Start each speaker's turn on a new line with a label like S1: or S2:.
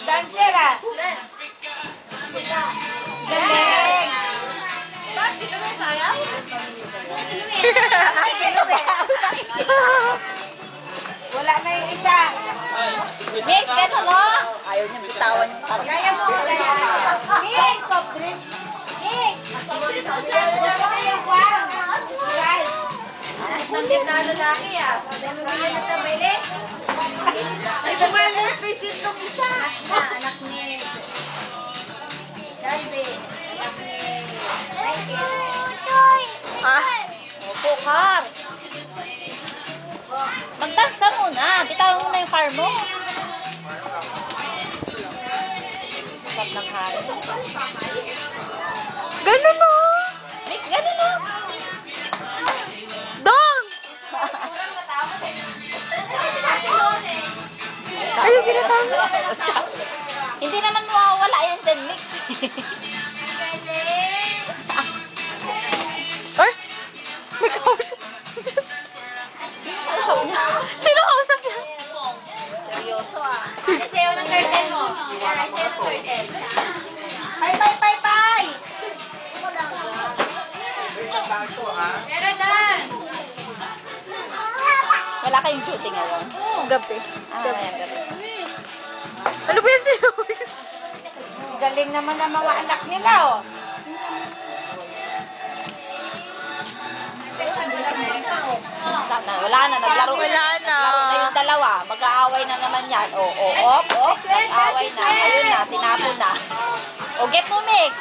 S1: Dansera. Galing. Wala na yung isa.
S2: Yes, gano'n no? Ayaw niya bitawan yung parang.
S1: Kaya mo. Nick, soft drink. Nick. Nandiyan na lalaki ah. Ay, sumali yung pisit ng isa. Anak ni Shelby. Anak ni
S2: Opo, car. Magdansa muna. Bitawan mo na yung car mo. Sarap ng hari.
S3: Ganun no?
S2: Mix, gano'n no?
S3: Dong! Ayun, ginatama.
S2: Hindi naman mawawala yan din, mix.
S3: Ay! May kausap. Sino kausap niya?
S2: Seryoso ah.
S1: Sayo ng curtain mo. Sayo ng curtain. Bye, bye, bye, bye! Meron na!
S2: Wala kayong duty ngayon.
S3: Gabi.
S2: Ayan, gabi.
S3: Ano ba yan sino?
S1: Galing naman ng mga anak nila, oh.
S2: Wala na, naglaro.
S3: Wala na.
S2: Naglaro na yung dalawa. Mag-aaway na naman yan. Op. Nag-aaway na. Ayun na, tinapon na. O, get mo, Mix.